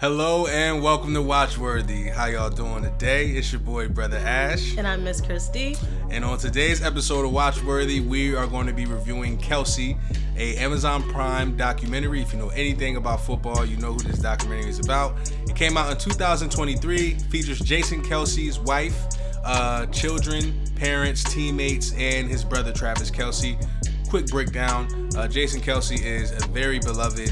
Hello and welcome to Watchworthy. How y'all doing today? It's your boy, Brother Ash. And I'm Miss Christy. And on today's episode of Watchworthy, we are going to be reviewing Kelce, a Amazon Prime documentary. If you know anything about football, you know who this documentary is about. It came out in 2023, features Jason Kelce's wife, children, parents, teammates, and his brother Travis Kelce. Quick breakdown, Jason Kelce is a very beloved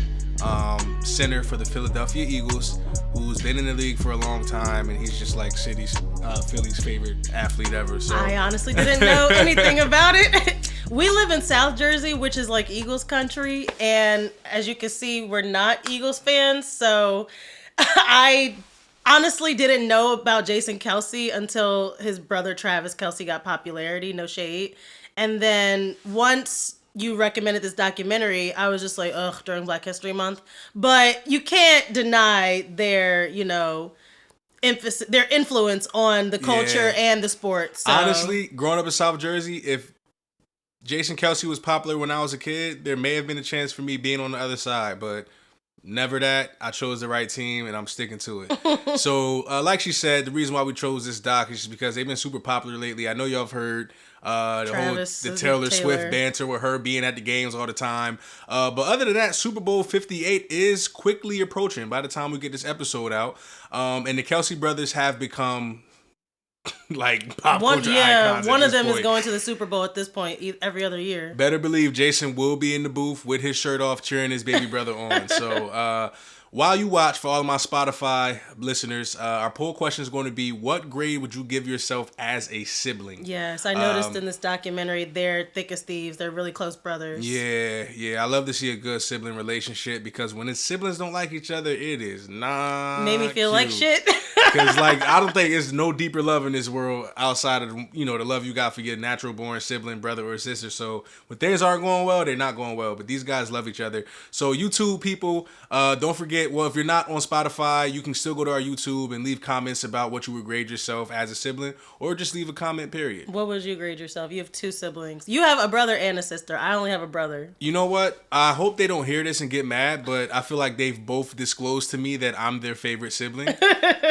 center for the Philadelphia Eagles, who's been in the league for a long time, and he's just like Philly's favorite athlete ever. So I honestly didn't know anything about it. We live in South Jersey, which is like Eagles country, and as you can see, we're not Eagles fans, so I honestly didn't know about Jason Kelce until his brother Travis Kelce got popularity, no shade. And then once you recommended this documentary, I was just like, ugh, during Black History Month. But you can't deny their, emphasis, their influence on the culture and the sport. So. Honestly, growing up in South Jersey, if Jason Kelce was popular when I was a kid, there may have been a chance for me being on the other side, but never that. I chose the right team, and I'm sticking to it. So, like she said, the reason why we chose this doc is just because they've been super popular lately. I know y'all have heard the Taylor Swift banter with her being at the games all the time. But other than that, Super Bowl 58 is quickly approaching by the time we get this episode out. And the Kelce brothers have become like pop culture icons. One of them is going to the Super Bowl at this point every other year. Better believe Jason will be in the booth with his shirt off cheering his baby brother on. So while you watch, for all of my Spotify listeners, our poll question is going to be, what grade would you give yourself as a sibling? Yes, I noticed in this documentary, they're thick as thieves. They're really close brothers. Yeah. I love to see a good sibling relationship, because when its siblings don't like each other, it is not made me feel cute. like shit. Because, I don't think there's no deeper love in this world outside of, the love you got for your natural born sibling, brother or sister. So, when things aren't going well, they're not going well. But these guys love each other. So, YouTube people, don't forget, well, if you're not on Spotify, you can still go to our YouTube and leave comments about what you would grade yourself as a sibling, or just leave a comment, period. What would you grade yourself? You have two siblings. You have a brother and a sister. I only have a brother. You know what? I hope they don't hear this and get mad, but I feel like they've both disclosed to me that I'm their favorite sibling.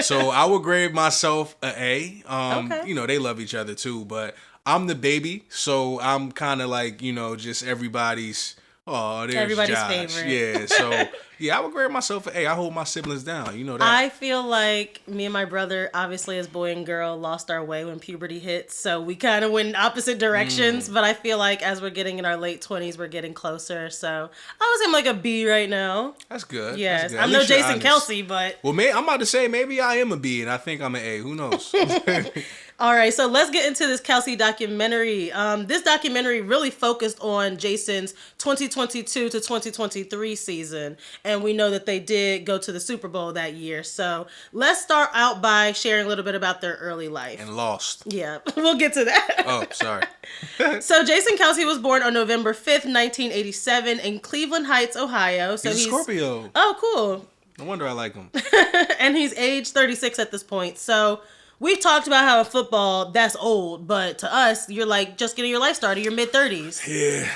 So I would grade myself an A. Okay. They love each other too, but I'm the baby, so I'm kind of like, just everybody's. Oh, there's everybody's Josh. favorite. Yeah, so I would grade myself an A. I hold my siblings down. You know that. I feel like me and my brother, obviously as boy and girl, lost our way when puberty hits. So we kind of went in opposite directions. But I feel like as we're getting in our late 20s, we're getting closer. So I was in like a B right now. That's good. Yes, That's good. I'm no Jason Kelce, but well, I'm about to say maybe I am a B, and I think I'm an A. Who knows? All right, so let's get into this Kelce documentary. This documentary really focused on Jason's 2022 to 2023 season, and we know that they did go to the Super Bowl that year. So let's start out by sharing a little bit about their early life. And lost. Yeah, we'll get to that. Oh, sorry. So Jason Kelce was born on November 5th, 1987 in Cleveland Heights, Ohio. So he's a Scorpio. Oh, cool. No wonder I like him. And he's age 36 at this point. So we've talked about how in football, that's old, but to us, you're like just getting your life started, you're mid-30s. Yeah.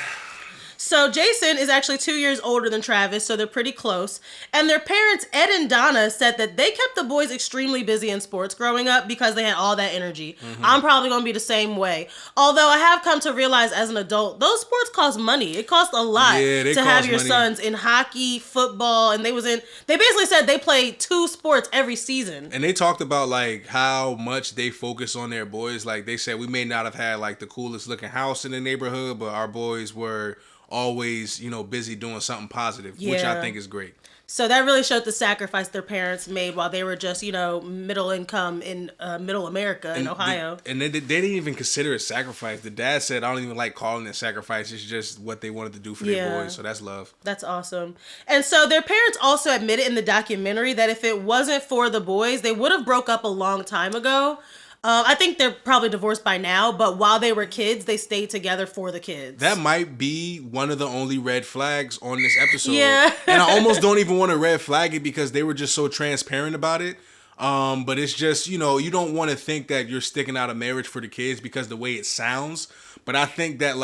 So Jason is actually 2 years older than Travis, so they're pretty close. And their parents, Ed and Donna, said that they kept the boys extremely busy in sports growing up because they had all that energy. Mm-hmm. I'm probably going to be the same way. Although I have come to realize as an adult, those sports cost money. It costs a lot to have your sons in hockey, football, and they basically said they played 2 sports every season. And they talked about how much they focus on their boys. Like they said, we may not have had the coolest looking house in the neighborhood, but our boys were always, busy doing something positive, which I think is great. So that really showed the sacrifice their parents made while they were just, middle income in middle America in Ohio. And they didn't even consider it sacrifice. The dad said, I don't even like calling it sacrifice. It's just what they wanted to do for their boys. So that's love. That's awesome. And so their parents also admitted in the documentary that if it wasn't for the boys, they would have broke up a long time ago. I think they're probably divorced by now, but while they were kids, they stayed together for the kids. That might be one of the only red flags on this episode. Yeah. And I almost don't even want to red flag it because they were just so transparent about it. But it's just, you don't want to think that you're sticking out a marriage for the kids because the way it sounds. But I think that,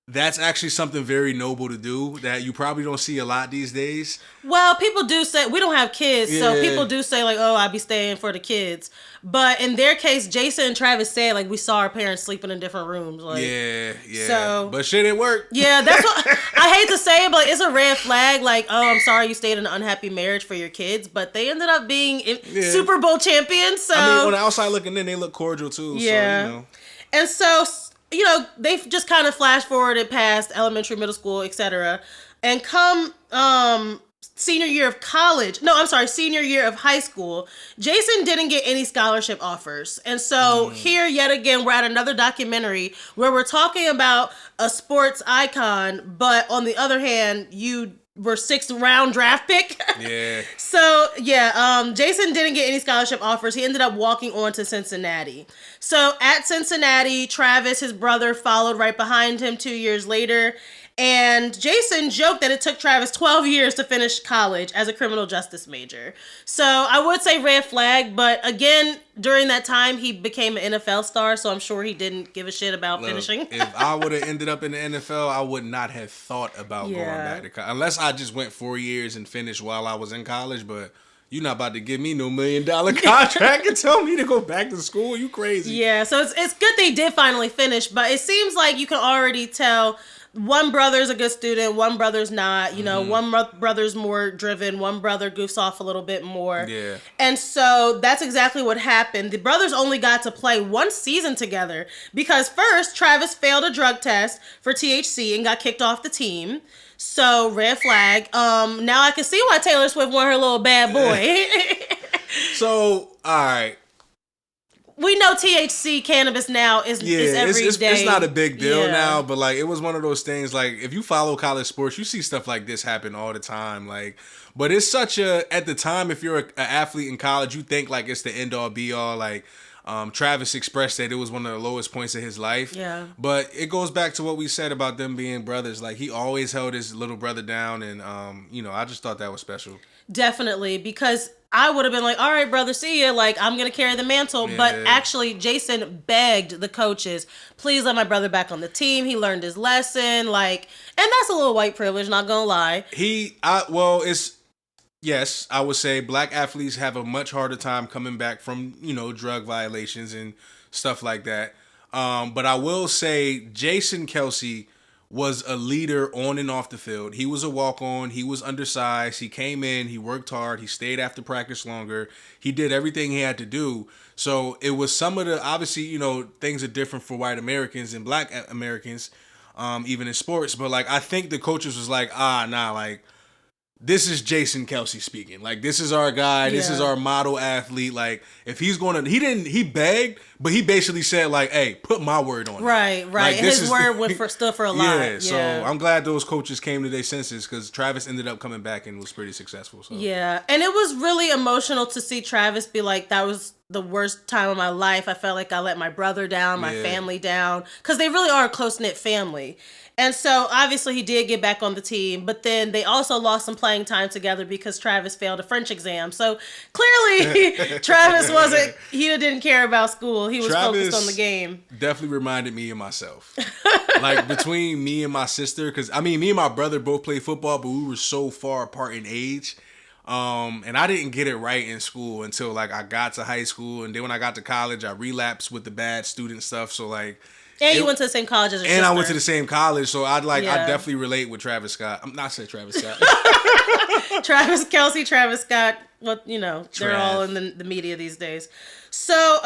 That's actually something very noble to do that you probably don't see a lot these days. Well, people do say, we don't have kids, so Yeah. people do say, like, oh, I'll be staying for the kids. But in their case, Jason and Travis said, like, we saw our parents sleeping in different rooms. Like, Yeah. So, but shit didn't work. yeah, that's what I hate to say it, but it's a red flag. Like, oh, I'm sorry you stayed in an unhappy marriage for your kids, but they ended up being Super Bowl champions. So, I mean, on the outside looking in, they look cordial too. Yeah. So, you know. And so, you know, they've just kind of flash forwarded past elementary, middle school, etc. And come senior year of high school, Jason didn't get any scholarship offers. And so here, yet again, we're at another documentary where we're talking about a sports icon, but on the other hand, you were 6th round draft pick. Yeah. So, yeah, Jason didn't get any scholarship offers. He ended up walking on to Cincinnati. So, at Cincinnati, Travis, his brother, followed right behind him 2 years later. And Jason joked that it took Travis 12 years to finish college as a criminal justice major. So, I would say red flag, but again, during that time, he became an NFL star, so I'm sure he didn't give a shit about finishing. If I would have ended up in the NFL, I would not have thought about going back to college. Unless I just went 4 years and finished while I was in college, but you're not about to give me no $1 million contract and tell me to go back to school. You crazy. Yeah, so it's good they did finally finish, but it seems like you can already tell one brother's a good student, one brother's not. You know, one brother's more driven, one brother goofs off a little bit more. Yeah. And so that's exactly what happened. The brothers only got to play one season together because first, Travis failed a drug test for THC and got kicked off the team. So, red flag. Now I can see why Taylor Swift wanted her little bad boy. So, all right. We know THC cannabis now is every day. It's not a big deal now, but like it was one of those things. Like if you follow college sports, you see stuff like this happen all the time. Like, but it's such a at the time, if you're an athlete in college, you think like it's the end all be all. Like Travis expressed that it was one of the lowest points of his life. Yeah. But it goes back to what we said about them being brothers. Like he always held his little brother down, and I just thought that was special. Definitely, because I would have been like, all right, brother, see ya. Like, I'm going to carry the mantle. Yeah. But actually, Jason begged the coaches, please let my brother back on the team. He learned his lesson. Like, and that's a little white privilege, not going to lie. Yes, I would say black athletes have a much harder time coming back from, drug violations and stuff like that. But I will say Jason Kelce was a leader on and off the field. He was a walk-on. He was undersized. He came in. He worked hard. He stayed after practice longer. He did everything he had to do. So it was some of the, obviously, things are different for white Americans and black Americans, even in sports. But, like, I think the coaches was like, this is Jason Kelce speaking. Like, this is our guy. Yeah. This is our model athlete. Like, if he's going to... He begged, but he basically said, like, hey, put my word on it. Right. Like, and his word stood for a lot. Yeah, so I'm glad those coaches came to their senses because Travis ended up coming back and was pretty successful. So. Yeah, and it was really emotional to see Travis be like, that was the worst time of my life. I felt like I let my brother down, my family down, because they really are a close-knit family. And so, obviously, he did get back on the team, but then they also lost some playing time together because Travis failed a French exam. So, clearly, Travis didn't care about school. He was focused on the game. Definitely reminded me of myself. Like, between me and my sister, because, me and my brother both played football, but we were so far apart in age. And I didn't get it right in school until, like, I got to high school. And then when I got to college, I relapsed with the bad student stuff. So, like... And you went to the same college as your sister. And I went to the same college, so I definitely relate with Travis Scott. I'm not saying Travis Scott. Travis Kelce, Travis Scott. Well, they're all in the media these days. So,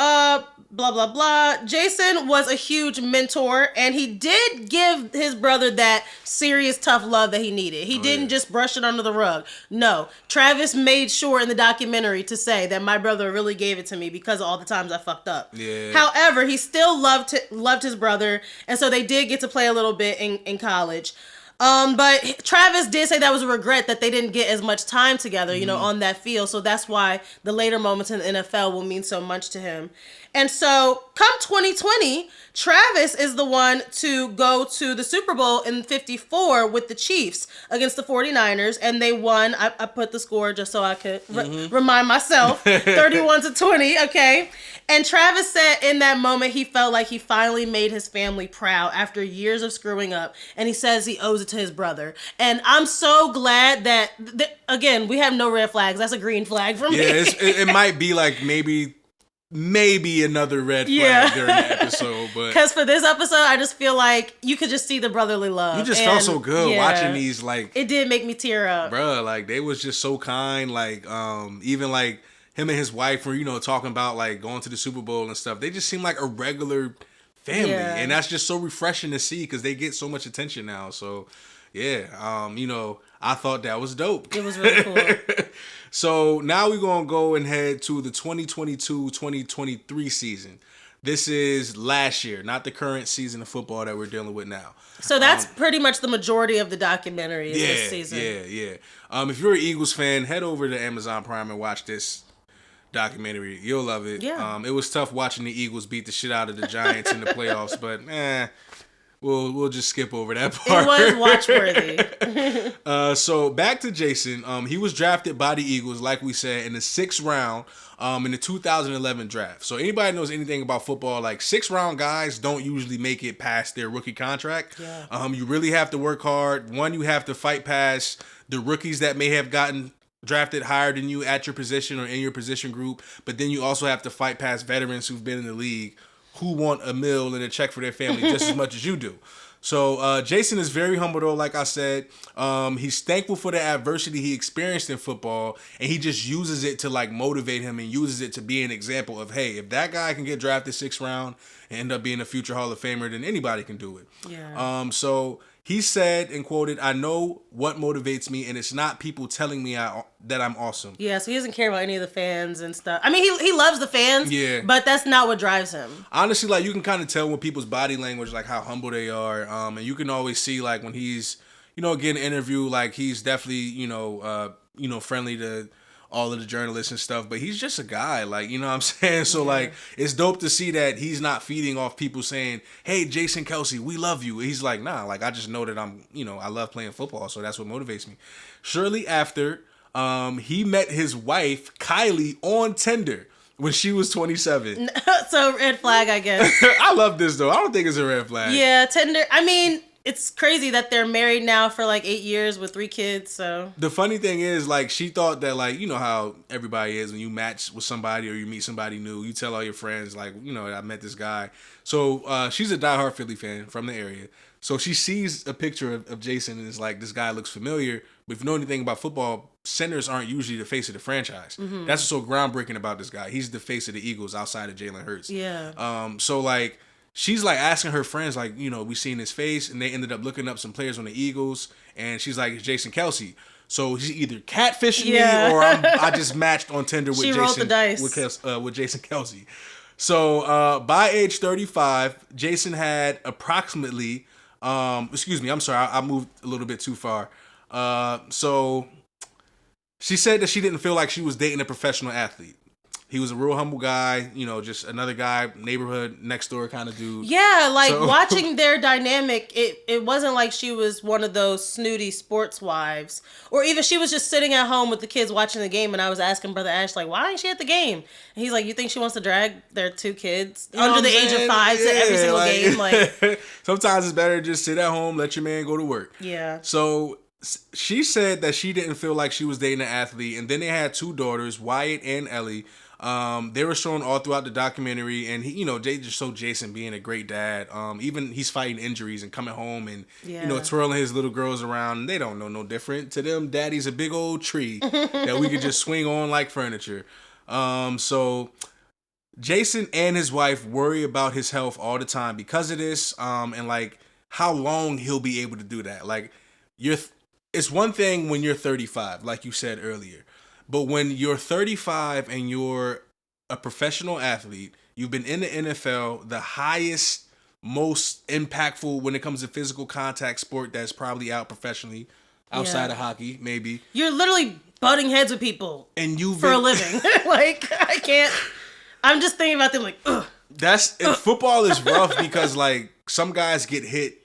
blah, blah, blah. Jason was a huge mentor, and he did give his brother that serious, tough love that he needed. He didn't just brush it under the rug. No. Travis made sure in the documentary to say that my brother really gave it to me because of all the times I fucked up. Yeah. However, he still loved his brother, and so they did get to play a little bit in college. But Travis did say that was a regret that they didn't get as much time together, on that field. So that's why the later moments in the NFL will mean so much to him. And so come 2020, Travis is the one to go to the Super Bowl in 54 with the Chiefs against the 49ers. And they won. I put the score just so I could remind myself. 31-20, okay? And Travis said in that moment he felt like he finally made his family proud after years of screwing up. And he says he owes it to his brother. And I'm so glad that again, we have no red flags. That's a green flag for me. Yeah, it might be like maybe another red flag during the episode, but because for this episode I just feel like you could just see the brotherly love. You just felt so good watching these, like, it did make me tear up, bruh. Like, they was just so kind. Like, even like him and his wife were talking about like going to the Super Bowl and stuff. They just seem like a regular family, and that's just so refreshing to see because they get so much attention now. So I thought that was dope. It was really cool. So now we're going to go and head to the 2022-2023 season. This is last year, not the current season of football that we're dealing with now. So that's pretty much the majority of the documentary this season. Yeah. If you're an Eagles fan, head over to Amazon Prime and watch this documentary. You'll love it. Yeah. It was tough watching the Eagles beat the shit out of the Giants in the playoffs, but we'll just skip over that part. It was watchworthy. So back to Jason. He was drafted by the Eagles, like we said, in the 6th round in the 2011 draft. So anybody knows anything about football, like 6th round guys don't usually make it past their rookie contract. Yeah. You really have to work hard. One, you have to fight past the rookies that may have gotten drafted higher than you at your position or in your position group. But then you also have to fight past veterans who've been in the league who want a meal and a check for their family just as much as you do. So Jason is very humble, though, like I said. He's thankful for the adversity he experienced in football, and he just uses it to, like, motivate him and uses it to be an example of, hey, if that guy can get drafted 6th round and end up being a future Hall of Famer, then anybody can do it. Yeah. So he said, and quoted, "I know what motivates me, and it's not people telling me that I'm awesome." Yeah, so he doesn't care about any of the fans and stuff. I mean, he loves the fans, but that's not what drives him. Honestly, like, you can kind of tell with people's body language, like, how humble they are. And you can always see, like, when he's, getting an interview, like, he's definitely, friendly to all of the journalists and stuff, but he's just a guy, like, you know what I'm saying? So, like, it's dope to see that he's not feeding off people saying, "Hey, Jason Kelce, we love you." He's like, nah, like, I just know that I love playing football, so that's what motivates me. Shortly after, he met his wife, Kylie, on Tinder when she was 27. So, red flag, I guess. I love this, though. I don't think it's a red flag. Yeah, Tinder, I mean, it's crazy that they're married now for like 8 years with 3 kids. So the funny thing is, like, she thought that, like, you know how everybody is when you match with somebody or you meet somebody new, you tell all your friends, like, I met this guy. So she's a diehard Philly fan from the area. So she sees a picture of Jason and is like, this guy looks familiar. But if you know anything about football, centers aren't usually the face of the franchise. Mm-hmm. That's what's so groundbreaking about this guy. He's the face of the Eagles outside of Jalen Hurts. Yeah. So, like, she's, like, asking her friends, like, we seen his face, and they ended up looking up some players on the Eagles, and she's like, it's Jason Kelce. So he's either catfishing me or I just matched on Tinder with Jason. Rolled the dice. With Jason Kelce. So by age 35, Jason had approximately, I'm sorry, I moved a little bit too far. So she said that she didn't feel like she was dating a professional athlete. He was a real humble guy, just another guy, neighborhood, next door kind of dude. Yeah, like, watching their dynamic, it wasn't like she was one of those snooty sports wives. Or even she was just sitting at home with the kids watching the game, and I was asking Brother Ash, like, why ain't she at the game? And he's like, you think she wants to drag their 2 kids under the age of 5 to every single game? Like, sometimes it's better to just sit at home, let your man go to work. Yeah. So she said that she didn't feel like she was dating an athlete, and then they had 2 daughters, Wyatt and Ellie. They were shown all throughout the documentary, and they just showed Jason being a great dad. Even he's fighting injuries and coming home and twirling his little girls around. And they don't know no different. To them, daddy's a big old tree that we could just swing on like furniture. So Jason and his wife worry about his health all the time because of this. And, like, how long he'll be able to do that. Like, it's one thing when you're 35, like you said earlier. But when you're 35 and you're a professional athlete, you've been in the NFL, the highest most impactful when it comes to physical contact sport that's probably out professionally outside of hockey, maybe. You're literally butting heads with people and for a living. Like, I can't. I'm just thinking about them like, ugh. Football is rough because like some guys get hit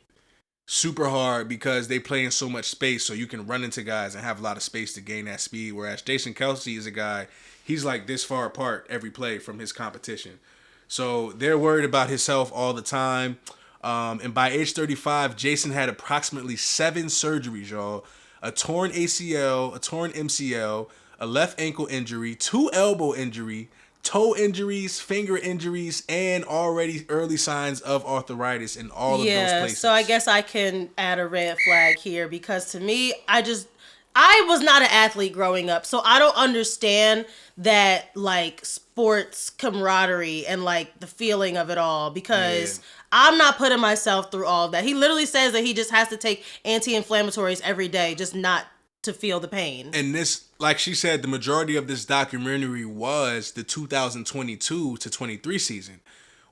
super hard because they play in so much space, so you can run into guys and have a lot of space to gain that speed. Whereas Jason Kelce is a guy, he's like this far apart every play from his competition. So they're worried about his health all the time. And by age 35, Jason had approximately 7 surgeries, y'all. A torn ACL, a torn MCL, a left ankle injury, 2 elbow injury, toe injuries, finger injuries, and already early signs of arthritis in all of those places. So I guess I can add a red flag here because to me, I was not an athlete growing up, so I don't understand that like sports camaraderie and like the feeling of it all because I'm not putting myself through all of that. He literally says that he just has to take anti-inflammatories every day, just not to feel the pain. And this, like she said, the majority of this documentary was the 2022 to 23 season.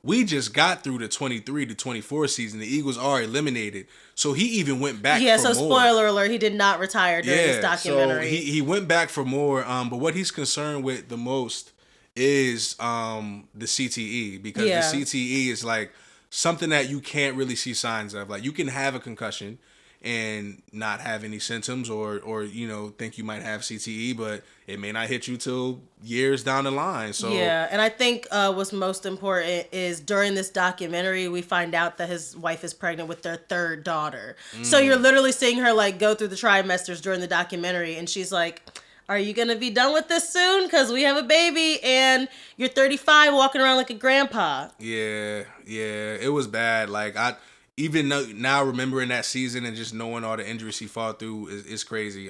We just got through the 23 to 24 season. The Eagles are eliminated. So he even went back for more. So spoiler alert, he did not retire during this documentary. So he went back for more. But what he's concerned with the most is the CTE. Because the CTE is like something that you can't really see signs of. Like you can have a concussion and not have any symptoms or you know think you might have CTE, but it may not hit you till years down the line. So and I think what's most important is during this documentary we find out that his wife is pregnant with their 3rd daughter. So you're literally seeing her like go through the trimesters during the documentary, and she's like, are you gonna be done with this soon? Because we have a baby and you're 35 walking around like a grandpa. Yeah, it was bad. Like even now remembering that season and just knowing all the injuries he fought through is crazy.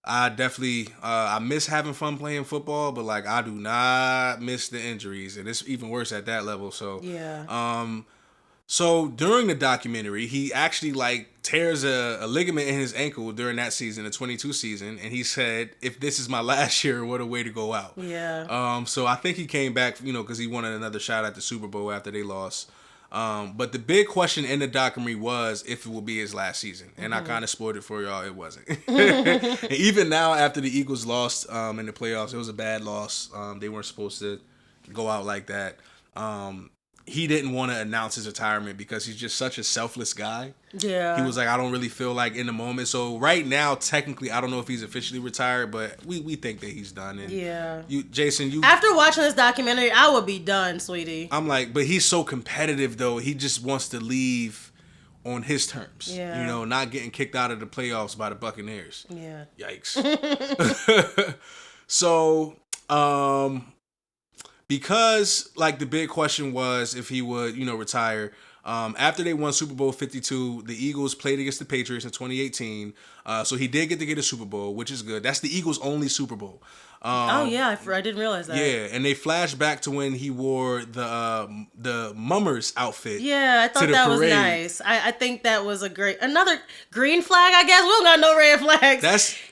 I definitely I miss having fun playing football, but like I do not miss the injuries, and it's even worse at that level. So so during the documentary, he actually like tears a ligament in his ankle during that season, the 22 season, and he said, "If this is my last year, what a way to go out." So I think he came back, you know, because he wanted another shot at the Super Bowl after they lost. But the big question in the documentary was if it will be his last season. And I kind of spoiled it for y'all. It wasn't. And even now, after the Eagles lost in the playoffs, it was a bad loss. They weren't supposed to go out like that. He didn't want to announce his retirement because he's just such a selfless guy. Yeah. He was like, I don't really feel like in the moment. So right now, technically, I don't know if he's officially retired, but we think that he's done. And Jason, after watching this documentary, I would be done, sweetie. I'm like, but he's so competitive though. He just wants to leave on his terms. Yeah. You know, not getting kicked out of the playoffs by the Buccaneers. Yeah. Yikes. So, because like the big question was if he would, you know, retire. After they won Super Bowl 52, the Eagles played against the Patriots in 2018. So he did get a Super Bowl, which is good. That's the Eagles' only Super Bowl. I didn't realize that. Yeah, and they flash back to when he wore the Mummers outfit. Yeah, I thought that was nice. I think that was another green flag, I guess. We don't got no red flags.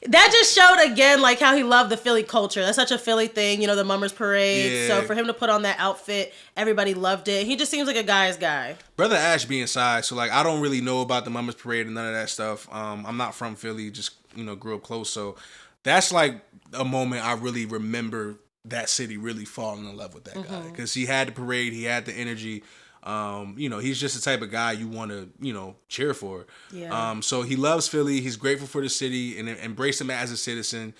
That just showed again like how he loved the Philly culture. That's such a Philly thing, you know, the Mummers parade. Yeah. So for him to put on that outfit, everybody loved it. He just seems like a guy's guy. Brother Ash being inside, so like I don't really know about the Mummers parade and none of that stuff. I'm not from Philly, just, you know, grew up close, so that's like a moment I really remember that city really falling in love with that guy because he had the parade, he had the energy. You know, he's just the type of guy you want to, you know, cheer for. Yeah. So he loves Philly. He's grateful for the city and embraced him as a citizen.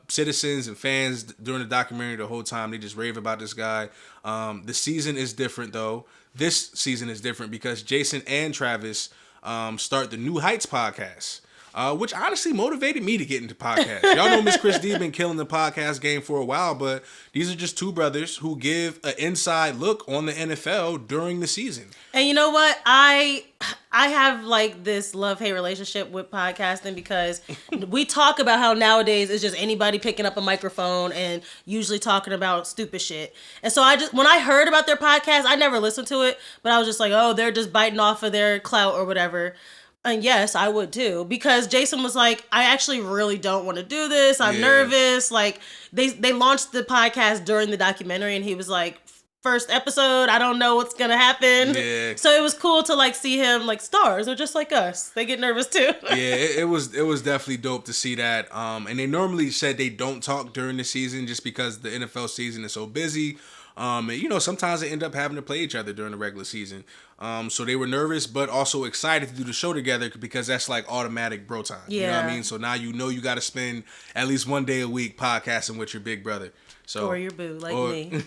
Citizens and fans during the documentary the whole time, they just rave about this guy. The season is different though. This season is different because Jason and Travis start the New Heights podcast. Which honestly motivated me to get into podcasts. Y'all know Miss Chris D been killing the podcast game for a while, but these are just two brothers who give an inside look on the NFL during the season. And you know what? I have like this love-hate relationship with podcasting because we talk about how nowadays it's just anybody picking up a microphone and usually talking about stupid shit. And so when I heard about their podcast, I never listened to it, but I was just like, oh, they're just biting off of their clout or whatever. And yes, I would too, because Jason was like, I actually really don't want to do this. I'm nervous. Like they launched the podcast during the documentary and he was like, first episode. I don't know what's gonna happen. Yeah. So it was cool to like see him like stars are just like us. They get nervous too. Yeah, it was definitely dope to see that. And they normally said they don't talk during the season just because the NFL season is so busy. And you know, sometimes they end up having to play each other during the regular season. So they were nervous, but also excited to do the show together because that's like automatic bro time. Yeah. You know what I mean? So now you know you got to spend at least one day a week podcasting with your big brother. So or your boo, like me.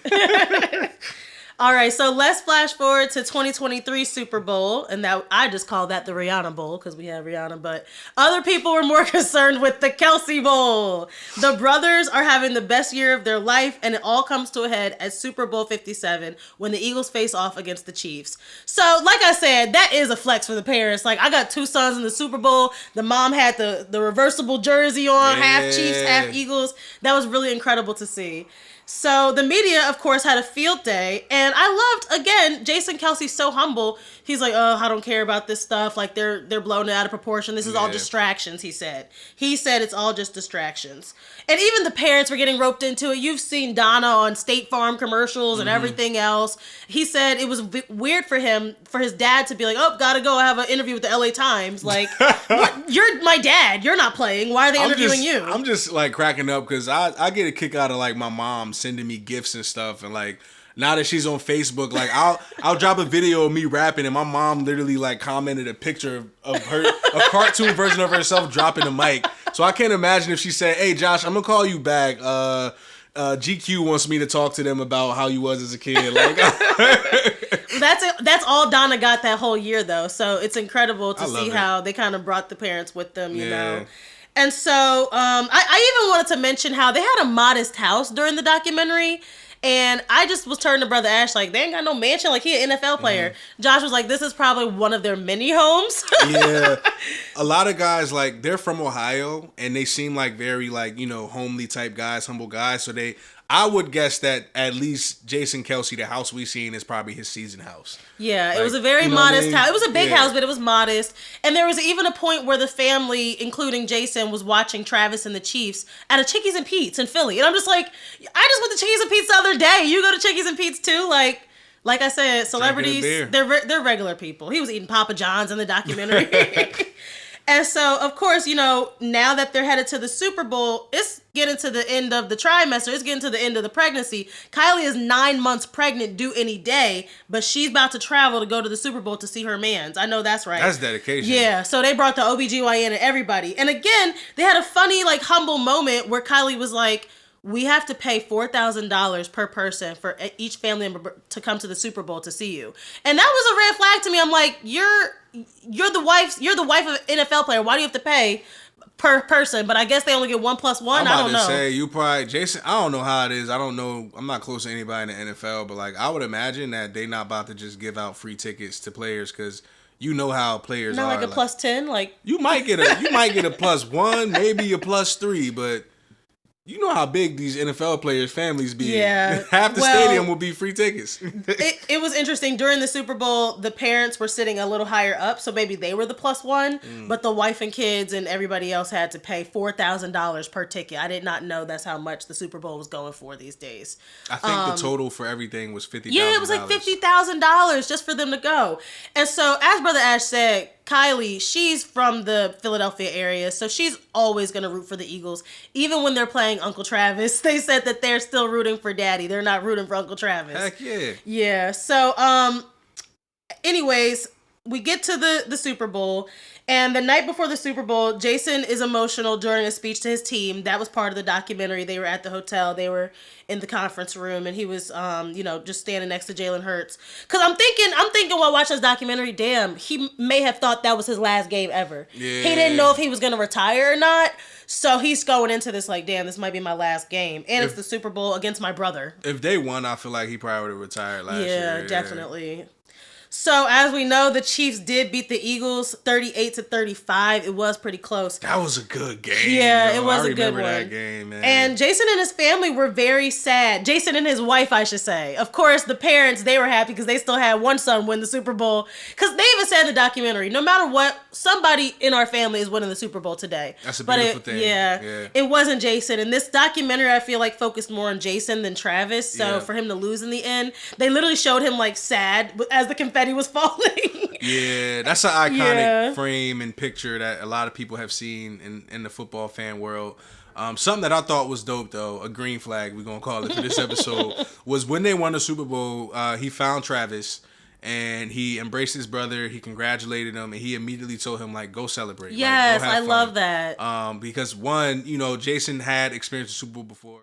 All right, so let's flash forward to 2023 Super Bowl, and that I just call that the Rihanna Bowl because we have Rihanna, but other people were more concerned with the Kelce Bowl. The brothers are having the best year of their life, and it all comes to a head at Super Bowl 57 when the Eagles face off against the Chiefs. So, like I said, that is a flex for the parents. Like, I got two sons in the Super Bowl. The mom had the reversible jersey on, half Chiefs, half Eagles. That was really incredible to see. So the media, of course, had a field day, and I loved, again, Jason Kelce's so humble. He's like, oh, I don't care about this stuff. Like, they're blowing it out of proportion. This is all distractions, he said. He said it's all just distractions. And even the parents were getting roped into it. You've seen Donna on State Farm commercials and everything else. He said it was weird for him, for his dad to be like, oh, gotta go have an interview with the LA Times. Like, you're my dad. You're not playing. Why are they interviewing you? I'm just, like, cracking up because I get a kick out of, like, my mom sending me gifts and stuff, and like now that she's on Facebook, like I'll drop a video of me rapping and my mom literally like commented a picture of her, a cartoon version of herself dropping the mic. So I can't imagine if she said, hey Josh, I'm gonna call you back, GQ wants me to talk to them about how you was as a kid. Like that's all Donna got that whole year though, so it's incredible to see how they kind of brought the parents with them, you know. And so I even wanted to mention how they had a modest house during the documentary. And I just was turning to Brother Ash like, they ain't got no mansion. Like, he an NFL player. Josh was like, this is probably one of their mini homes. Yeah. A lot of guys, like, they're from Ohio. And they seem like very, like, you know, homely type guys, humble guys. So I would guess that at least Jason Kelce, the house we seen, is probably his season house. Yeah, like, it was a very modest house. It was a big house, but it was modest. And there was even a point where the family, including Jason, was watching Travis and the Chiefs at a Chickies and Pete's in Philly. And I'm just like, I just went to Chickies and Pete's the other day. You go to Chickies and Pete's too? Like I said, celebrities, they're regular people. He was eating Papa John's in the documentary. And so, of course, you know, now that they're headed to the Super Bowl, it's getting to the end of the trimester. It's getting to the end of the pregnancy. Kylie is 9 months pregnant, due any day, but she's about to travel to go to the Super Bowl to see her mans. I know that's right. That's dedication. Yeah, so they brought the OBGYN and everybody. And again, they had a funny, like, humble moment where Kylie was like, we have to pay $4,000 per person for each family member to come to the Super Bowl to see you. And that was a red flag to me. I'm like, you're the wife of an NFL player. Why do you have to pay per person? But I guess they only get 1 + 1. I don't know. Say you probably Jason. I don't know how it is. I don't know. I'm not close to anybody in the NFL, but like I would imagine that they not about to just give out free tickets to players because you know how players are. Not like a +10, like you might get a +1, maybe a +3, but. You know how big these NFL players' families be. Yeah. Half the stadium will be free tickets. it was interesting. During the Super Bowl, the parents were sitting a little higher up, so maybe they were the +1, but the wife and kids and everybody else had to pay $4,000 per ticket. I did not know that's how much the Super Bowl was going for these days. I think the total for everything was $50,000. Yeah, it was like $50,000 just for them to go. And so, as Brother Ash said, Kylie, she's from the Philadelphia area, so she's always going to root for the Eagles. Even when they're playing Uncle Travis, they said that they're still rooting for Daddy. They're not rooting for Uncle Travis. Heck yeah. Yeah, so, anyways, we get to the Super Bowl, and the night before the Super Bowl, Jason is emotional during a speech to his team. That was part of the documentary. They were at the hotel. They were in the conference room, and he was, just standing next to Jalen Hurts. Because I'm thinking while watching this documentary, damn, he may have thought that was his last game ever. Yeah. He didn't know if he was going to retire or not. So he's going into this like, damn, this might be my last game. And it's the Super Bowl against my brother. If they won, I feel like he probably would have retired last year. Yeah, definitely. So as we know, the Chiefs did beat the Eagles 38-35. It was pretty close. That was a good game. Yeah, yo. it was I a good remember one. that game, man. And Jason and his family were very sad. Jason and his wife, I should say. Of course, the parents, they were happy because they still had one son win the Super Bowl. Because they even said in the documentary, no matter what, somebody in our family is winning the Super Bowl today. That's a beautiful thing. Yeah, it wasn't Jason. And this documentary, I feel like, focused more on Jason than Travis. So for him to lose in the end, they literally showed him like sad as the confetti was falling. Yeah, that's an iconic frame and picture that a lot of people have seen in the football fan world. Something that I thought was dope, though, a green flag, we're going to call it for this episode, was when they won the Super Bowl, he found Travis and he embraced his brother. He congratulated him and he immediately told him, like, go celebrate. Yes, like, go have I fun. love that. Because, one, you know, Jason had experienced the Super Bowl before.